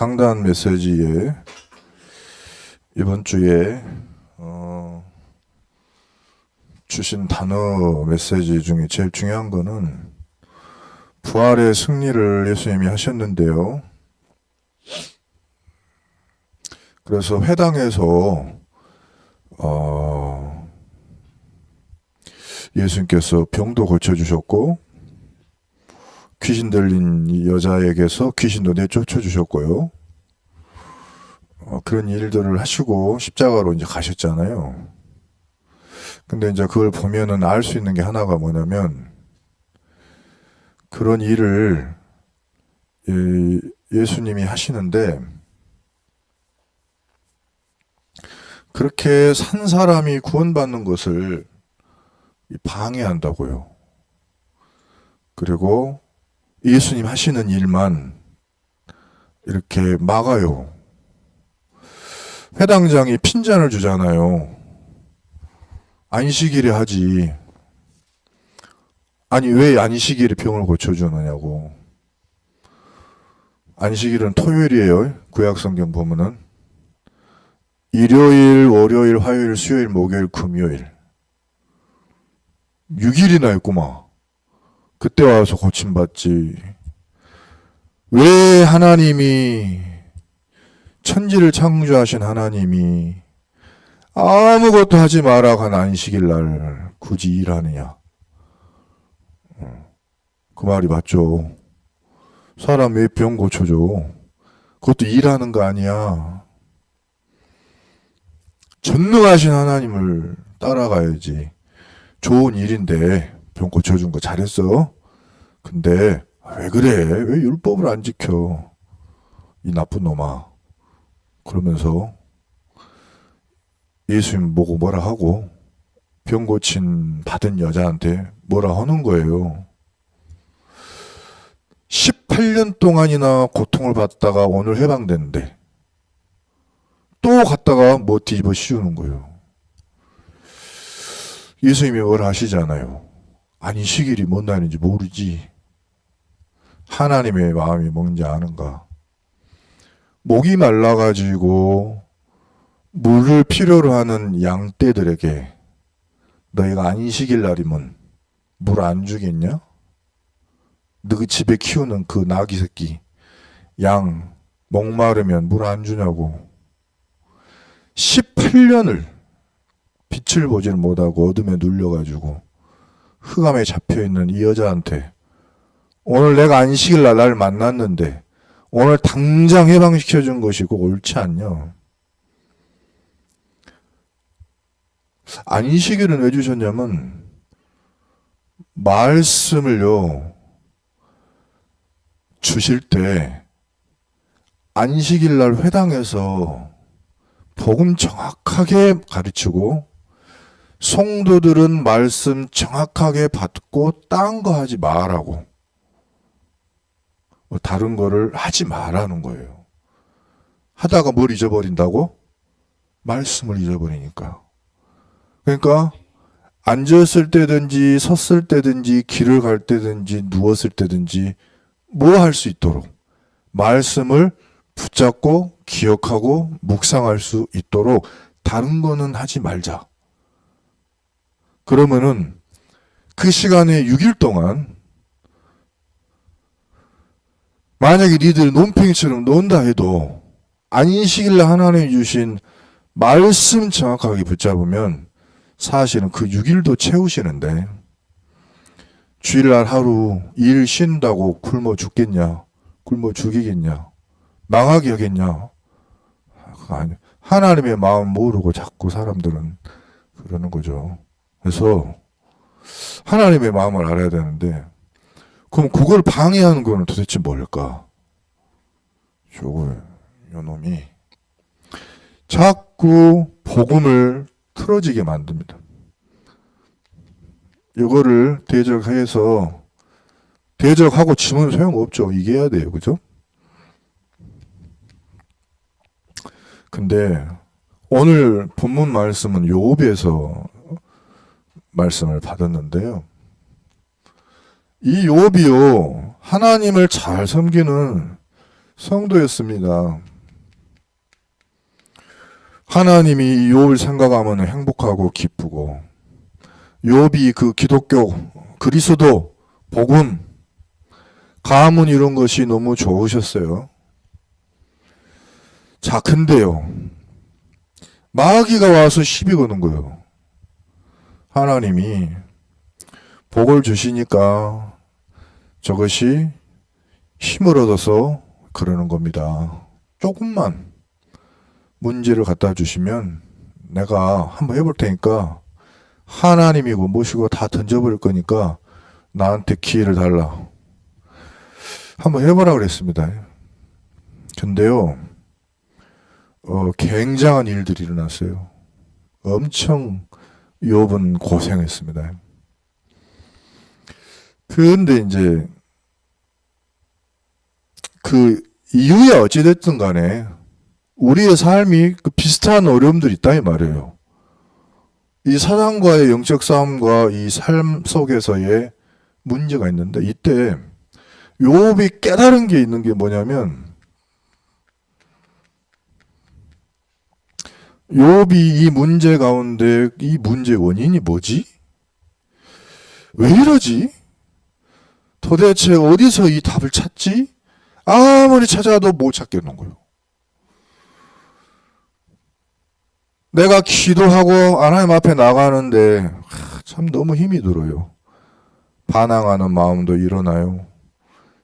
강단 메시지에 이번 주에 주신 단어 메시지 중에 제일 중요한 거는 부활의 승리를 예수님이 하셨는데요. 그래서 회당에서 예수님께서 병도 고쳐주셨고 귀신 들린 여자에게서 귀신도 내쫓아 주셨고요. 그런 일들을 하시고 십자가로 이제 가셨잖아요. 근데 이제 그걸 보면은 알 수 있는 게 하나가 뭐냐면 그런 일을 예수님이 하시는데 그렇게 산 사람이 구원받는 것을 방해한다고요. 그리고 예수님 하시는 일만 이렇게 막아요. 회당장이 핀잔을 주잖아요. 안식일에 하지. 아니 왜 안식일에 병을 고쳐주느냐고. 안식일은 토요일이에요. 구약성경 보면은 일요일, 월요일, 화요일, 수요일, 목요일, 금요일 6일이나 있구만. 그때 와서 고침받지. 왜 하나님이 천지를 창조하신 하나님이 아무것도 하지 마라 한 안식일 날 굳이 일하느냐. 그 말이 맞죠. 사람 왜 병 고쳐줘. 그것도 일하는 거 아니야. 전능하신 하나님을 따라가야지. 좋은 일인데 병 고쳐준 거 잘했어. 근데 왜 그래? 왜 율법을 안 지켜? 이 나쁜 놈아. 그러면서 예수님 보고 뭐라 하고 병 고친 받은 여자한테 뭐라 하는 거예요. 18년 동안이나 고통을 받다가 오늘 해방됐는데 또 갔다가 뭐 뒤집어 씌우는 거예요. 예수님이 뭘 하시잖아요. 안식일이 뭔 날인지 모르지. 하나님의 마음이 뭔지 아는가. 목이 말라가지고 물을 필요로 하는 양떼들에게 너희가 안식일 날이면 물 안 주겠냐? 너 집에 키우는 그 나귀 새끼 양 목마르면 물 안 주냐고. 18년을 빛을 보지를 못하고 어둠에 눌려가지고 흑암에 잡혀있는 이 여자한테 오늘 내가 안식일 날 만났는데 오늘 당장 해방시켜준 것이 꼭 옳지 않냐. 안식일은 왜 주셨냐면 말씀을요 주실 때 안식일 날 회당에서 복음 정확하게 가르치고 성도들은 말씀 정확하게 받고 딴 거 하지 말라고. 다른 거를 하지 말라는 거예요. 하다가 뭘 잊어버린다고? 말씀을 잊어버리니까. 그러니까 앉았을 때든지 섰을 때든지 길을 갈 때든지 누웠을 때든지 뭐 할 수 있도록 말씀을 붙잡고 기억하고 묵상할 수 있도록 다른 거는 하지 말자. 그러면은 그 시간에 6일 동안 만약에 니들 논팽이처럼 논다 해도 안식일날 하나님이 주신 말씀 정확하게 붙잡으면 사실은 그 6일도 채우시는데 주일날 하루 일 쉰다고 굶어 죽겠냐? 굶어 죽이겠냐? 망하게 하겠냐? 아니, 하나님의 마음 모르고 자꾸 사람들은 그러는 거죠. 그래서 하나님의 마음을 알아야 되는데 그럼 그걸 방해하는 거는 도대체 뭘까? 요 놈이 자꾸 복음을 틀어지게 만듭니다. 이거를 대적하고 치면 소용없죠. 이겨야 돼요. 그죠? 근데 오늘 본문 말씀은 욥에서 말씀을 받았는데요. 이 욥이요 하나님을 잘 섬기는 성도였습니다. 하나님이 욥을 생각하면 행복하고 기쁘고, 욥이 그 기독교, 그리스도, 복음, 가문 이런 것이 너무 좋으셨어요. 자, 근데요, 마귀가 와서 시비 거는 거예요. 하나님이 복을 주시니까 저것이 힘을 얻어서 그러는 겁니다. 조금만 문제를 갖다 주시면 내가 한번 해볼 테니까 하나님이고 뭐시고 다 던져버릴 거니까 나한테 기회를 달라. 한번 해보라 그랬습니다. 근데요, 굉장한 일들이 일어났어요. 엄청 욥은 고생했습니다. 그런데 이제 그 이유야 어찌됐든 간에 우리의 삶이 그 비슷한 어려움들이 있다 이 말이에요. 이 사단과의 영적 싸움과 이 삶 속에서의 문제가 있는데, 이때 욥이 깨달은 게 있는 게 뭐냐면, 욥이 이 문제 가운데 이 문제의 원인이 뭐지? 왜 이러지? 도대체 어디서 이 답을 찾지? 아무리 찾아도 못 찾겠는 거예요. 내가 기도하고 하나님 앞에 나가는데 참 너무 힘이 들어요. 반항하는 마음도 일어나요.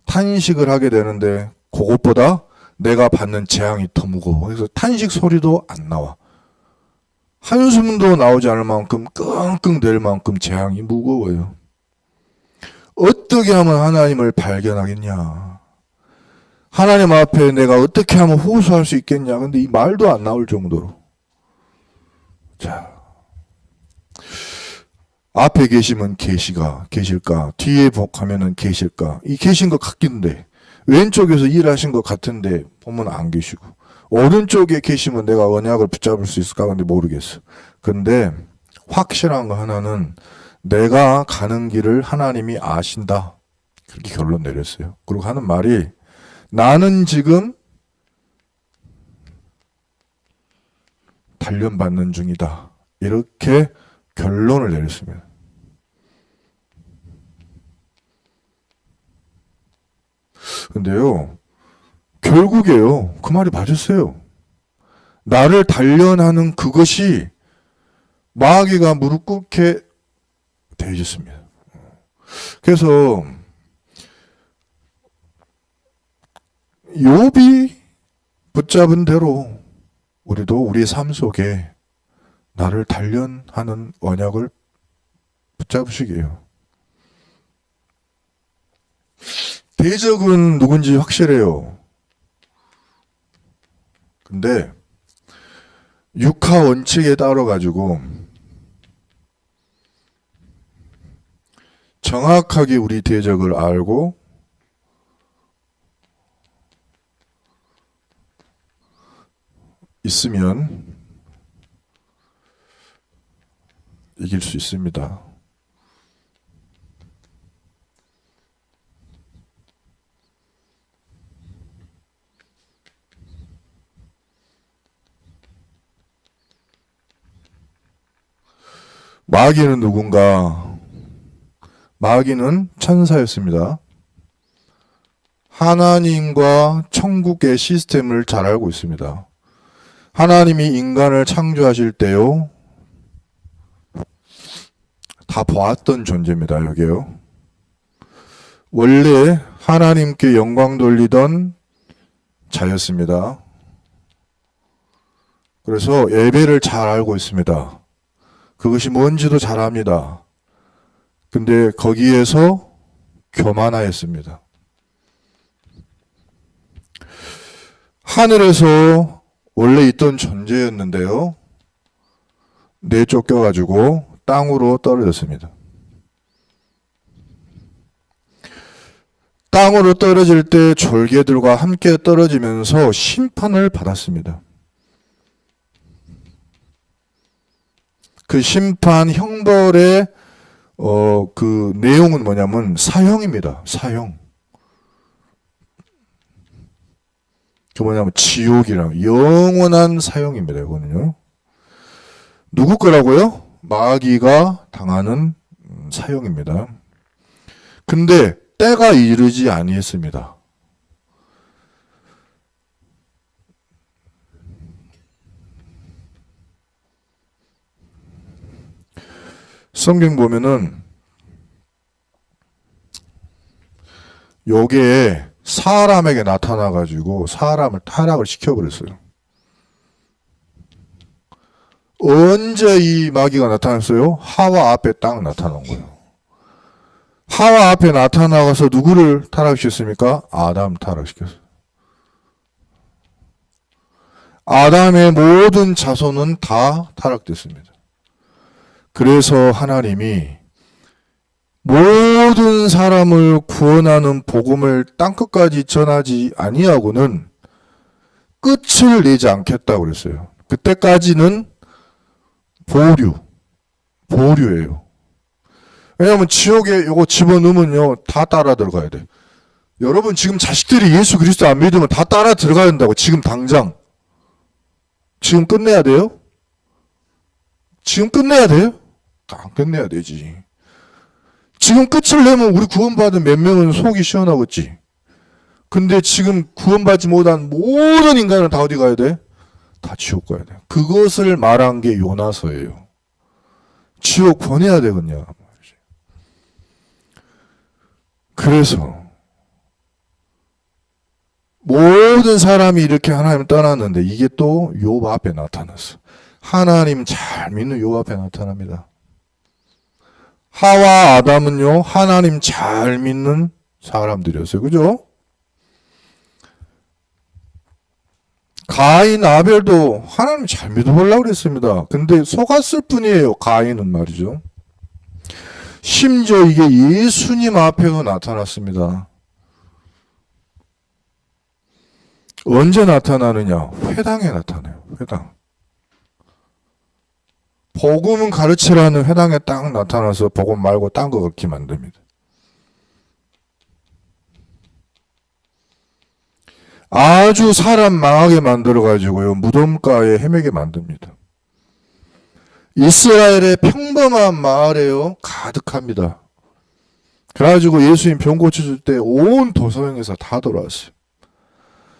탄식을 하게 되는데 그것보다 내가 받는 재앙이 더 무거워. 그래서 탄식 소리도 안 나와. 한숨도 나오지 않을 만큼 끙끙댈 만큼 재앙이 무거워요. 어떻게 하면 하나님을 발견하겠냐? 하나님 앞에 내가 어떻게 하면 호소할 수 있겠냐? 근데 이 말도 안 나올 정도로. 자, 앞에 계시면 계실까? 뒤에 가면은 계실까? 이 계신 것 같긴데, 왼쪽에서 일하신 것 같은데 보면 안 계시고, 오른쪽에 계시면 내가 언약을 붙잡을 수 있을까? 근데 모르겠어. 근데 확실한 거 하나는 내가 가는 길을 하나님이 아신다. 그렇게 결론 내렸어요. 그리고 하는 말이, 나는 지금 단련받는 중이다. 이렇게 결론을 내렸습니다. 근데요, 결국에요, 그 말이 맞았어요. 나를 단련하는 그것이 마귀가 무릎 꿇게 되어졌습니다. 그래서 욥이 붙잡은 대로 우리도 우리의 삶 속에 나를 단련하는 언약을 붙잡으시게요. 대적은 누군지 확실해요. 근데 육하 원칙에 따라 가지고 정확하게 우리 대적을 알고 있으면 이길 수 있습니다. 마귀는 누군가? 마귀는 천사였습니다. 하나님과 천국의 시스템을 잘 알고 있습니다. 하나님이 인간을 창조하실 때요, 다 보았던 존재입니다. 여기요. 원래 하나님께 영광 돌리던 자였습니다. 그래서 예배를 잘 알고 있습니다. 그것이 뭔지도 잘 압니다. 근데 거기에서 교만하였습니다. 하늘에서 원래 있던 존재였는데요, 내쫓겨가지고 땅으로 떨어졌습니다. 땅으로 떨어질 때 졸개들과 함께 떨어지면서 심판을 받았습니다. 그 심판 형벌의 그 내용은 뭐냐면 사형입니다. 사형. 그 뭐냐면 지옥이랑 영원한 사형입니다. 이거는요. 누구 거라고요? 마귀가 당하는 사형입니다. 근데 때가 이르지 아니했습니다. 성경 보면은 요게 사람에게 나타나가지고 사람을 타락을 시켜버렸어요. 언제 이 마귀가 나타났어요? 하와 앞에 딱 나타난 거예요. 하와 앞에 나타나가서 누구를 타락시켰습니까? 아담 타락시켰어요. 아담의 모든 자손은 다 타락됐습니다. 그래서 하나님이 모든 사람을 구원하는 복음을 땅끝까지 전하지 아니하고는 끝을 내지 않겠다고 그랬어요. 그때까지는 보류예요. 왜냐하면 지옥에 요거 집어넣으면요 다 따라 들어가야 돼. 여러분 지금 자식들이 예수 그리스도 안 믿으면 다 따라 들어가야 된다고. 지금 당장. 지금 끝내야 돼요? 지금 끝내야 돼요? 안 끝내야 되지. 지금 끝을 내면 우리 구원받은 몇 명은 속이 시원하겠지. 근데 지금 구원받지 못한 모든 인간은 다 어디 가야 돼? 다 지옥 가야 돼. 그것을 말한 게 요나서예요. 지옥 보내야 되겠냐. 그래서 모든 사람이 이렇게 하나님을 떠났는데 이게 또 욥 앞에 나타났어. 하나님 잘 믿는 욥 앞에 나타납니다. 하와 아담은요 하나님 잘 믿는 사람들이었어요. 그죠? 가인 아벨도 하나님 잘 믿어보려고 그랬습니다. 근데 속았을 뿐이에요. 가인은 말이죠. 심지어 이게 예수님 앞에도 나타났습니다. 언제 나타나느냐? 회당에 나타나요. 회당. 복음은 가르치라는 회당에 딱 나타나서 복음 말고 딴 거 그렇게 만듭니다. 아주 사람 망하게 만들어가지고요. 무덤가에 헤매게 만듭니다. 이스라엘의 평범한 마을에요. 가득합니다. 그래가지고 예수님 병 고쳐줄 때 온 도서형에서 다 돌아왔어요.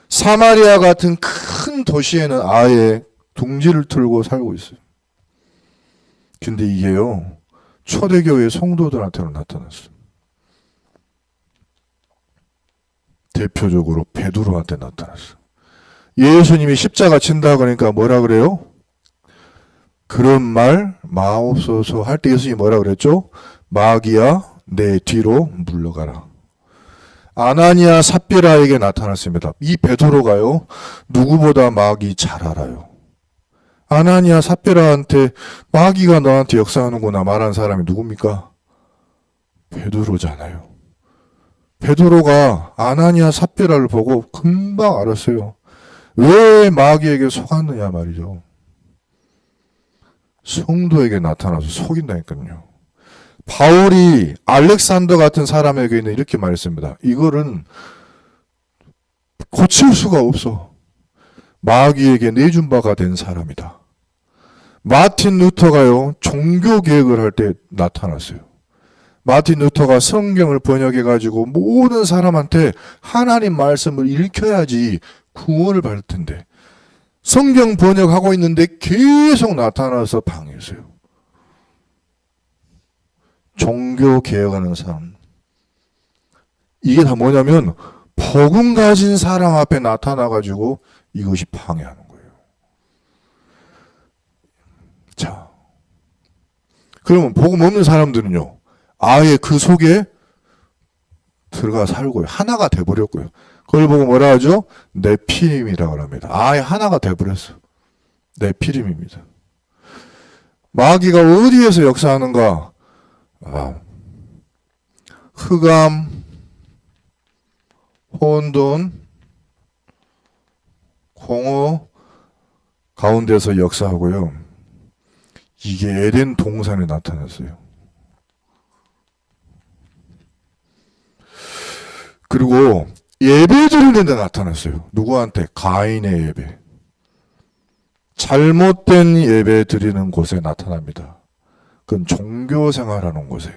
사마리아 같은 큰 도시에는 아예 둥지를 틀고 살고 있어요. 근데 이게요. 초대교회 성도들한테는 나타났어요. 대표적으로 베드로한테 나타났어요. 예수님이 십자가 친다 그러니까 뭐라 그래요? 그런 말 마옵소서 할 때 예수님이 뭐라 그랬죠? 마귀야 내 뒤로 물러가라. 아나니아 삽비라에게 나타났습니다. 이 베드로가요. 누구보다 마귀 잘 알아요. 아나니아 삽비라한테 마귀가 너한테 역사하는구나 말한 사람이 누굽니까? 베드로잖아요. 베드로가 아나니아 삽비라를 보고 금방 알았어요. 왜 마귀에게 속았느냐 말이죠. 성도에게 나타나서 속인다니까요. 바울이 알렉산더 같은 사람에게는 이렇게 말했습니다. 이거는 고칠 수가 없어. 마귀에게 내준 바가 된 사람이다. 마틴 루터가요. 종교 개혁을 할 때 나타났어요. 마틴 루터가 성경을 번역해가지고 모든 사람한테 하나님 말씀을 읽혀야지 구원을 받을 텐데 성경 번역하고 있는데 계속 나타나서 방해했어요. 종교 개혁하는 사람. 이게 다 뭐냐면 복음 가진 사람 앞에 나타나가지고 이것이 방해하는 거예요. 자, 그러면 복음 없는 사람들은요. 아예 그 속에 들어가 살고요. 하나가 돼버렸고요. 그걸 보고 뭐라 하죠? 네피림이라고 합니다. 아예 하나가 돼버렸어. 네피림입니다. 마귀가 어디에서 역사하는가? 흑암, 혼돈, 공허 가운데서 역사하고요. 이게 에덴 동산에 나타났어요. 그리고 예배 드리는 데 나타났어요. 누구한테? 가인의 예배. 잘못된 예배 드리는 곳에 나타납니다. 그건 종교 생활하는 곳에.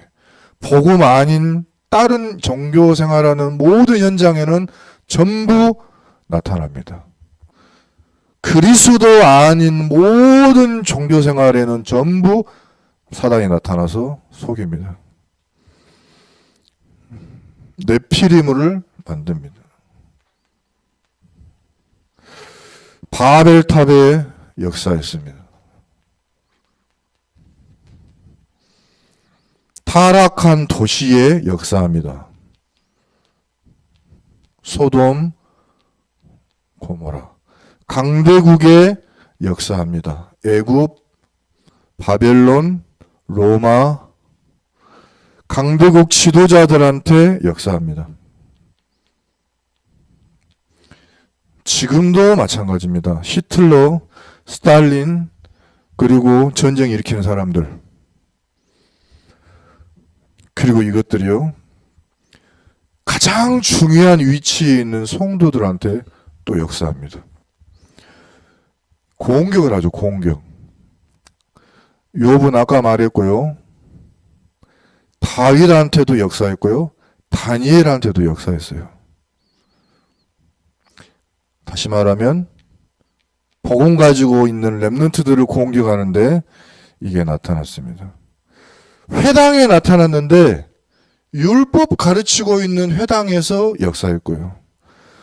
복음 아닌 다른 종교 생활하는 모든 현장에는 전부 나타납니다. 그리스도 아닌 모든 종교 생활에는 전부 사단이 나타나서 속입니다. 네피림을 만듭니다. 바벨탑의 역사였습니다. 타락한 도시의 역사입니다. 소돔, 고모라. 강대국의 역사입니다. 애굽, 바벨론, 로마, 강대국 지도자들한테 역사합니다. 지금도 마찬가지입니다. 히틀러, 스탈린, 그리고 전쟁 일으키는 사람들. 그리고 이것들이요. 가장 중요한 위치에 있는 성도들한테 또 역사합니다. 공격을 하죠. 공격. 욥은 아까 말했고요. 다윗한테도 역사했고요. 다니엘한테도 역사했어요. 다시 말하면 복음 가지고 있는 렘넌트들을 공격하는데 이게 나타났습니다. 회당에 나타났는데 율법 가르치고 있는 회당에서 역사했고요.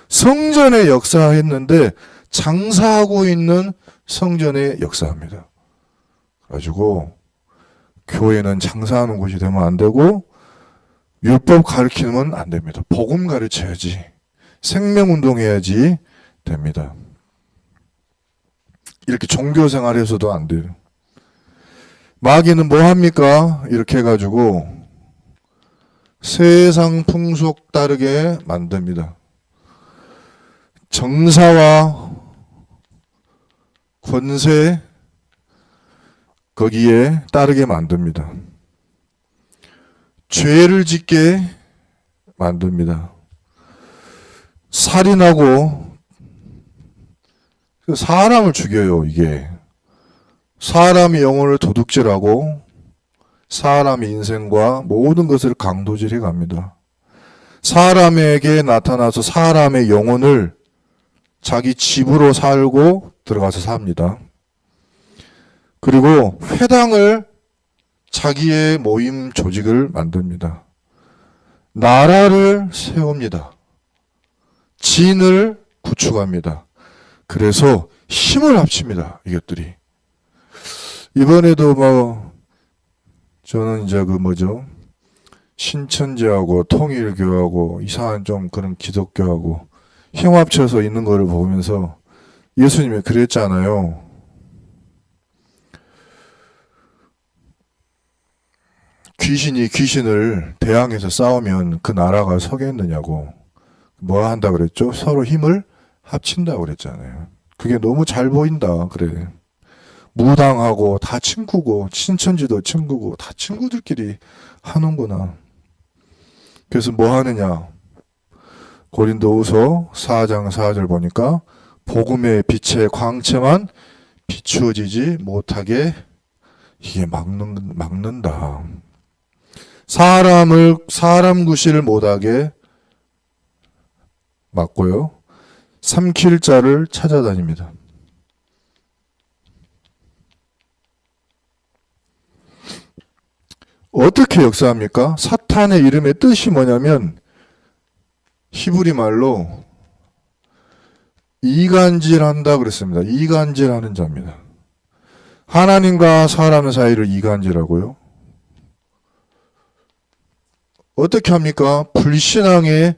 성전에 역사했는데 장사하고 있는 성전에 역사합니다. 가지고 교회는 장사하는 곳이 되면 안 되고 율법 가르치면 안 됩니다. 복음 가르쳐야지. 생명운동해야지 됩니다. 이렇게 종교생활에서도 안 돼요. 마귀는 뭐 합니까? 이렇게 해가지고 세상 풍속 따르게 만듭니다. 정사와 권세 거기에 따르게 만듭니다. 죄를 짓게 만듭니다. 살인하고 사람을 죽여요. 이게 사람의 영혼을 도둑질하고 사람의 인생과 모든 것을 강도질해 갑니다. 사람에게 나타나서 사람의 영혼을 자기 집으로 살고 들어가서 삽니다. 그리고 회당을 자기의 모임 조직을 만듭니다. 나라를 세웁니다. 진을 구축합니다. 그래서 힘을 합칩니다. 이것들이. 이번에도 저는 이제 신천지하고 통일교하고 이상한 좀 그런 기독교하고 힘 합쳐서 있는 거를 보면서 예수님이 그랬잖아요. 귀신이 귀신을 대항해서 싸우면 그 나라가 서겠느냐고. 뭐 한다 그랬죠? 서로 힘을 합친다고 그랬잖아요. 그게 너무 잘 보인다. 그래. 무당하고 다 친구고 신천지도 친구고 다 친구들끼리 하는구나. 그래서 뭐 하느냐. 고린도후서 4장 4절 보니까 복음의 빛의 광채만 비추어지지 못하게 이게 막는다. 사람 구실을 못하게 막고요. 삼킬 자를 찾아다닙니다. 어떻게 역사합니까? 사탄의 이름의 뜻이 뭐냐면 히브리 말로 이간질한다 그랬습니다. 이간질하는 자입니다. 하나님과 사람 사이를 이간질하고요. 어떻게 합니까? 불신앙의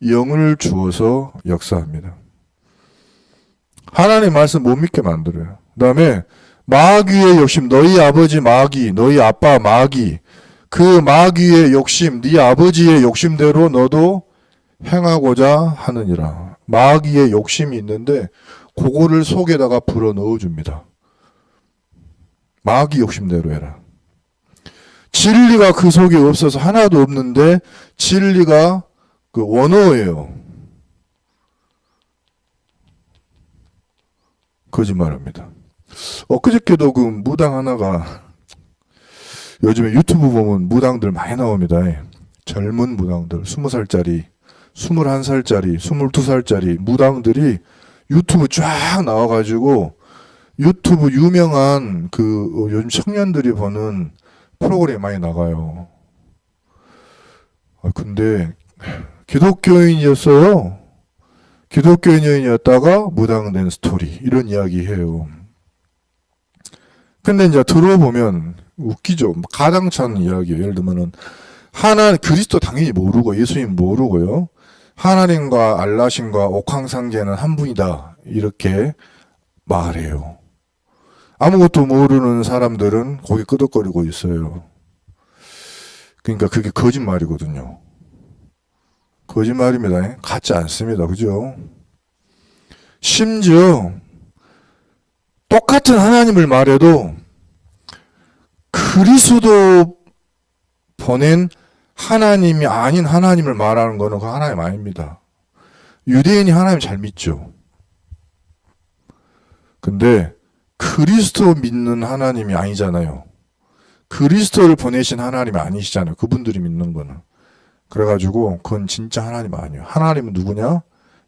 영을 주어서 역사합니다. 하나님 말씀 못 믿게 만들어요. 그 다음에 마귀의 욕심, 너희 아버지 마귀, 너희 아빠 마귀, 그 마귀의 욕심, 네 아버지의 욕심대로 너도 행하고자 하느니라. 마귀의 욕심이 있는데 그거를 속에다가 불어 넣어줍니다. 마귀 욕심대로 해라. 진리가 그 속에 없어서 하나도 없는데 진리가 그 원어예요. 거짓말합니다. 엊그저께도 그 무당 하나가, 요즘에 유튜브 보면 무당들 많이 나옵니다. 젊은 무당들, 20살짜리, 21살짜리, 22살짜리 무당들이 유튜브 쫙 나와가지고 유튜브 유명한 그 요즘 청년들이 보는 프로그램 많이 나가요. 근데 기독교인이었어요. 기독교인이었다가 무당된 스토리, 이런 이야기 해요. 근데 이제 들어보면 웃기죠. 가당찬 이야기예요. 예를 들면은 그리스도 당연히 모르고 예수님 모르고요. 하나님과 알라신과 옥황상제는 한 분이다, 이렇게 말해요. 아무것도 모르는 사람들은 고개 끄덕거리고 있어요. 그러니까 그게 거짓말이거든요. 거짓말입니다. 같지 않습니다. 그죠? 심지어 똑같은 하나님을 말해도 그리스도 보낸 하나님이 아닌 하나님을 말하는 거는 그 하나님 아닙니다. 유대인이 하나님 잘 믿죠. 근데 그리스도 믿는 하나님이 아니잖아요. 그리스도를 보내신 하나님이 아니시잖아요. 그분들이 믿는 거는. 그래가지고 그건 진짜 하나님 아니에요. 하나님은 누구냐?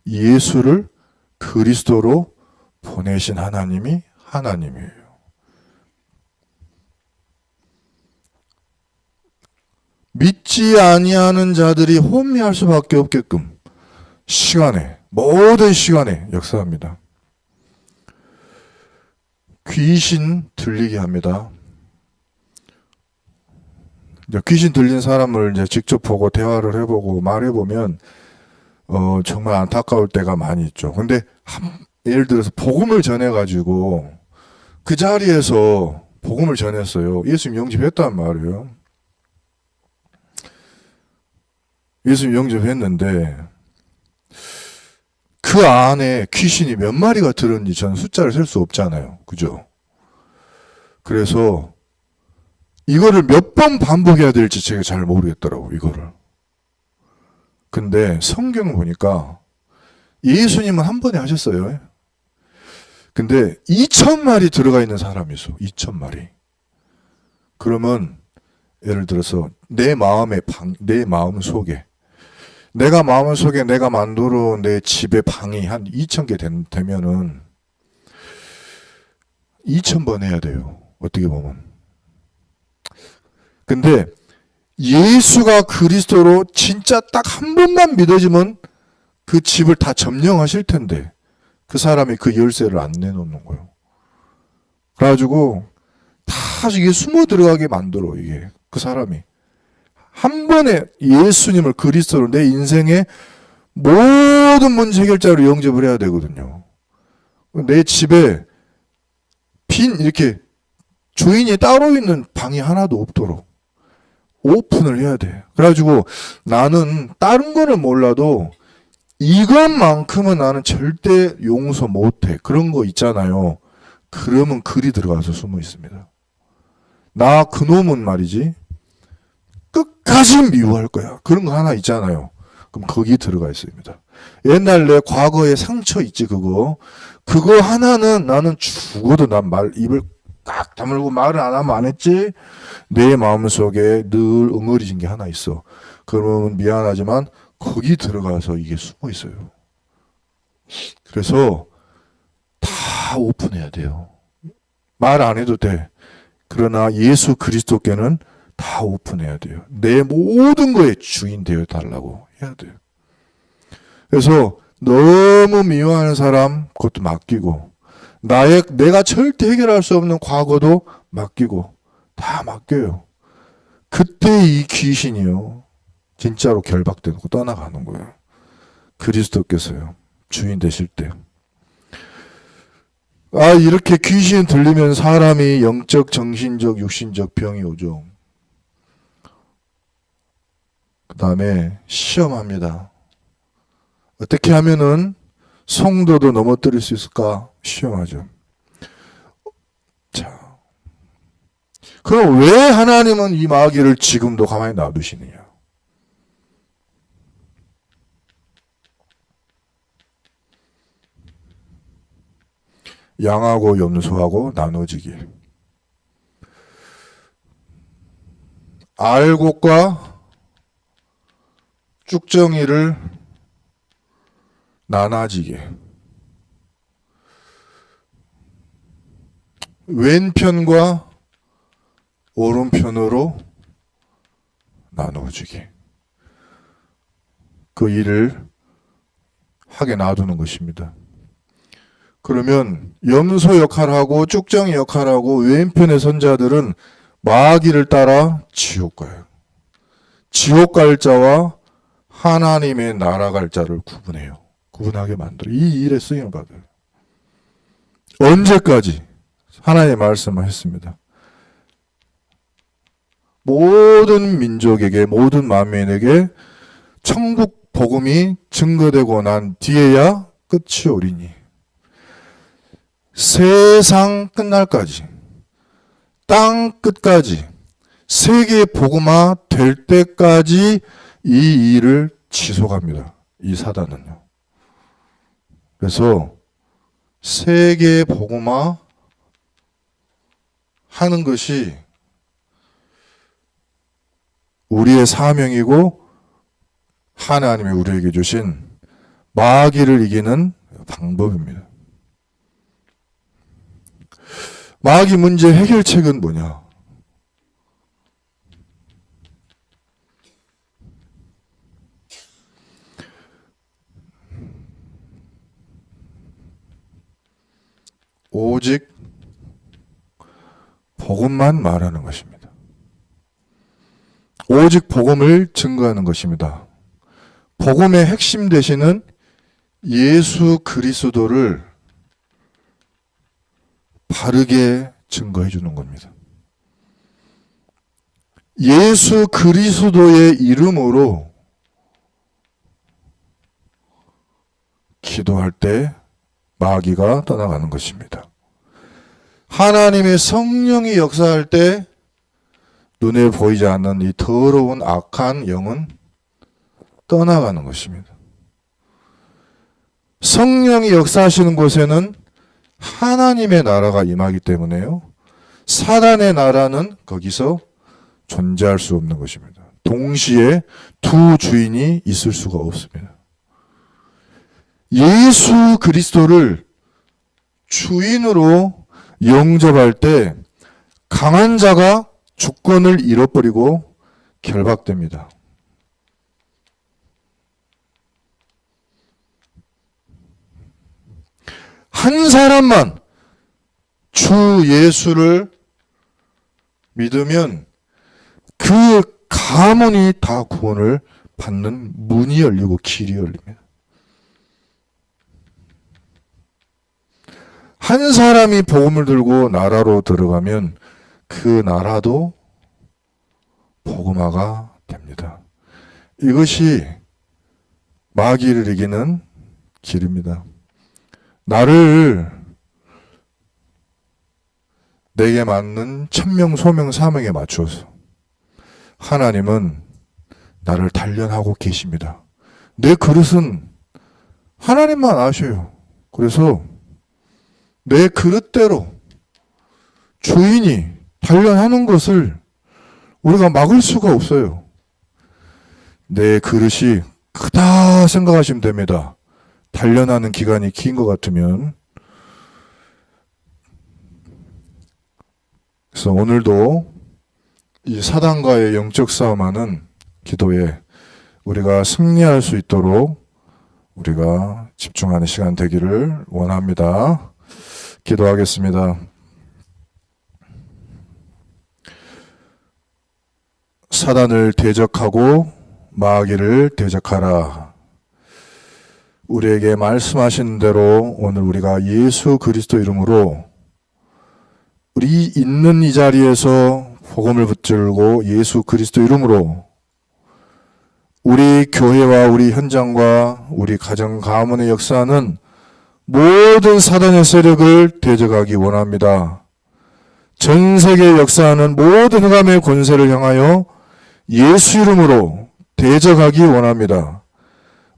예수를 그리스도로 보내신 하나님이 하나님이에요. 믿지 아니하는 자들이 혼미할 수밖에 없게끔 모든 시간에 역사합니다. 귀신 들리게 합니다. 귀신 들린 사람을 이제 직접 보고 대화를 해보고 말해보면 정말 안타까울 때가 많이 있죠. 근데 예를 들어서 복음을 전해가지고 그 자리에서 복음을 전했어요. 예수님 영접했단 말이에요. 예수님 영접했는데 그 안에 귀신이 몇 마리가 들었는지 저는 숫자를 셀 수 없잖아요. 그죠? 그래서 이거를 몇 번 반복해야 될지 제가 잘 모르겠더라고, 이거를. 근데 성경을 보니까 예수님은 한 번에 하셨어요. 근데 2,000마리 들어가 있는 사람이 있어. 2,000마리. 그러면 예를 들어서 내 마음 속에, 내가 마음 속에 내가 만들어 내 집에 방이 한 2,000개 되면은 2,000번 해야 돼요. 어떻게 보면. 근데 예수가 그리스도로 진짜 딱 한 번만 믿어지면 그 집을 다 점령하실 텐데 그 사람이 그 열쇠를 안 내놓는 거예요. 그래가지고 다 이게 숨어 들어가게 만들어, 이게. 그 사람이. 한 번에 예수님을 그리스도로 내 인생의 모든 문제 해결자로 영접을 해야 되거든요. 내 집에 이렇게 주인이 따로 있는 방이 하나도 없도록 오픈을 해야 돼. 그래가지고 나는 다른 거는 몰라도 이것만큼은 나는 절대 용서 못해. 그런 거 있잖아요. 그러면 글이 들어가서 숨어 있습니다. 나 그놈은 말이지 끝까지 미워할 거야. 그런 거 하나 있잖아요. 그럼 거기 들어가 있습니다. 옛날 내 과거의 상처 있지, 그거 하나는 나는 죽어도 난 입을 꽉 다물고 말을 안 하면 안 했지. 내 마음속에 늘 응어리진 게 하나 있어. 그러면 미안하지만 거기 들어가서 이게 숨어 있어요. 그래서 다 오픈해야 돼요. 말 안 해도 돼. 그러나 예수 그리스도께는 다 오픈해야 돼요. 내 모든 거에 주인 되어 달라고 해야 돼요. 그래서 너무 미워하는 사람 그것도 맡기고, 내가 절대 해결할 수 없는 과거도 맡기고, 다 맡겨요. 그때 이 귀신이요 진짜로 결박되고 떠나가는 거예요. 그리스도께서요 주인 되실 때. 이렇게 귀신 들리면 사람이 영적, 정신적, 육신적 병이 오죠. 그 다음에 시험합니다. 어떻게 하면은 성도도 넘어뜨릴 수 있을까? 시험하죠. 자, 그럼 왜 하나님은 이 마귀를 지금도 가만히 놔두시느냐? 양하고 염소하고 나눠지기. 알곡과 쭉정이를 나눠지게. 왼편과 오른편으로 나누어주기. 그 일을 하게 놔두는 것입니다. 그러면 염소 역할하고 쭉정이 역할하고 왼편의 선자들은 마귀를 따라 지옥 가요. 지옥 갈 자와 하나님의 나라 갈 자를 구분하게 만들어. 이 일에 쓰임을 받아요. 언제까지? 하나님의 말씀을 했습니다. 모든 민족에게, 모든 만민에게 천국 복음이 증거되고 난 뒤에야 끝이 오리니. 세상 끝날까지, 땅 끝까지, 세계 복음화 될 때까지 이 일을 지속합니다. 이 사단은요. 그래서 세계 복음화 하는 것이 우리의 사명이고 하나님이 우리에게 주신 마귀를 이기는 방법입니다. 마귀 문제 해결책은 뭐냐? 오직 복음만 말하는 것입니다. 오직 복음을 증거하는 것입니다. 복음의 핵심 되시는 예수 그리스도를 바르게 증거해 주는 겁니다. 예수 그리스도의 이름으로 기도할 때 마귀가 떠나가는 것입니다. 하나님의 성령이 역사할 때 눈에 보이지 않는 이 더러운 악한 영은 떠나가는 것입니다. 성령이 역사하시는 곳에는 하나님의 나라가 임하기 때문에요. 사단의 나라는 거기서 존재할 수 없는 것입니다. 동시에 두 주인이 있을 수가 없습니다. 예수 그리스도를 주인으로 영접할 때 강한 자가 주권을 잃어버리고 결박됩니다. 한 사람만 주 예수를 믿으면 그 가문이 다 구원을 받는 문이 열리고 길이 열립니다. 한 사람이 복음을 들고 나라로 들어가면 그 나라도 복음화가 됩니다. 이것이 마귀를 이기는 길입니다. 나를 내게 맞는 천명, 소명, 사명에 맞춰서 하나님은 나를 단련하고 계십니다. 내 그릇은 하나님만 아셔요. 그래서 내 그릇대로 주인이 단련하는 것을 우리가 막을 수가 없어요. 내 그릇이 크다 생각하시면 됩니다. 단련하는 기간이 긴 것 같으면. 그래서 오늘도 이 사단과의 영적 싸움하는 기도에 우리가 승리할 수 있도록 우리가 집중하는 시간 되기를 원합니다. 기도하겠습니다. 사단을 대적하고 마귀를 대적하라. 우리에게 말씀하신 대로 오늘 우리가 예수 그리스도 이름으로 우리 있는 이 자리에서 복음을 붙들고 예수 그리스도 이름으로 우리 교회와 우리 현장과 우리 가정 가문의 역사는 모든 사단의 세력을 대적하기 원합니다. 전 세계에 역사하는 모든 흑암의 권세를 향하여 예수 이름으로 대적하기 원합니다.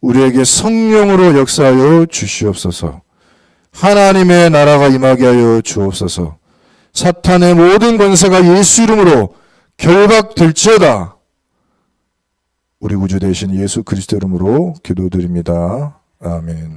우리에게 성령으로 역사하여 주시옵소서. 하나님의 나라가 임하게 하여 주옵소서. 사탄의 모든 권세가 예수 이름으로 결박될지어다. 우리 구주 되신 예수 그리스도 이름으로 기도드립니다. 아멘.